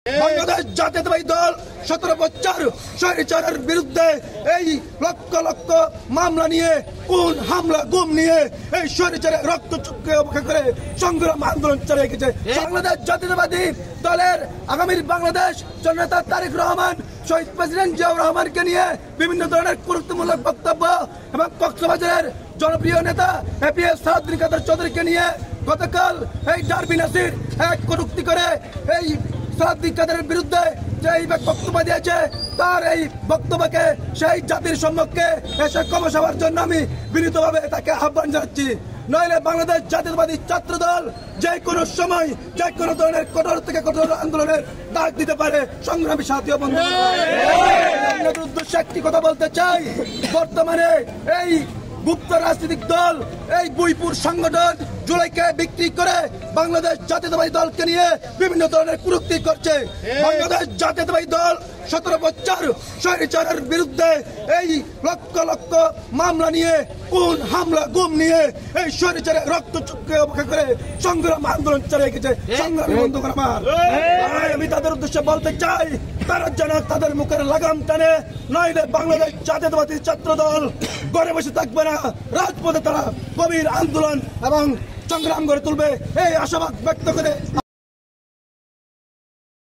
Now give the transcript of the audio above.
বাংলাদেশ জাতীয়তাবাদী দল 17 বছর স্বৈরাচারের বিরুদ্ধে এই লক্ষ লক্ষ মামলা নিয়ে কোন হামলা গুম নিয়ে এই স্বৈরাচারের রক্ত চুক্তি অপেক্ষা করে সংগ্রাম আন্দোলন চালিয়ে গেছে। বাংলাদেশ জাতীয়তাবাদী দলের আগামীর বাংলাদেশ জননেতা তারেক রহমান শহীদ প্রেসিডেন্ট জিয়াউর রহমানকে নিয়ে বিভিন্ন ধরনের গুরুত্বমূলক বক্তব্য এবং কক্সবাজারের জনপ্রিয় নেতা এপিএস সালাউদ্দিন কাদের চৌধুরীকে নিয়ে গতকাল এই ডারবি নাসির এক কটূক্তি করে এই সালাউদ্দিন কাদেরের বিরুদ্ধে যে বক্তব্য দিয়েছে তার এই বক্তব্যকে সেই জাতির সম্মুখে এসে ক্ষমা চাওয়ার জন্য আমি বিনীতভাবে তাকে আহ্বান জানাচ্ছি। নইলে বাংলাদেশ জাতীয়তাবাদী ছাত্র দল যে কোনো সময় যে কোনো ধরনের কঠোর থেকে কঠোর আন্দোলনের ডাক দিতে পারে। সংগ্রামী সাথী ও বন্ধু, উদ্দেশ্যে একটি কথা বলতে চাই। বর্তমানে এই গুপ্ত রাজনৈতিক দল এই বুইপুর সংগঠন জুলাইকে বিক্রি করে বাংলাদেশ জাতীয়তাবাদী দলকে নিয়ে বিভিন্ন ধরনের কুরুক্তি করছে। বাংলাদেশ জাতীয়তাবাদী দল 17 বছর স্বৈরাচারের বিরুদ্ধে এই লক্ষ লক্ষ মামলা নিয়ে কোন হামলা গুম নিয়ে এই স্বৈরাচারের রক্ত চুক্তি অপেক্ষা করে সংগ্রাম আন্দোলন চালিয়ে গেছে। সংগ্রামী বন্ধুগণ আমার, আমি তাদের উদ্দেশ্যে বলতে চাই, তারা যেন তাদের মুখের লাগাম টানে, নইলে বাংলাদেশ জাতীয়তাবাদী ছাত্র দল ঘরে বসে থাকবে না, রাজপথে তারা গভীর আন্দোলন এবং সংগ্রাম গড়ে তুলবে। এই আশাবাদ ব্যক্ত করে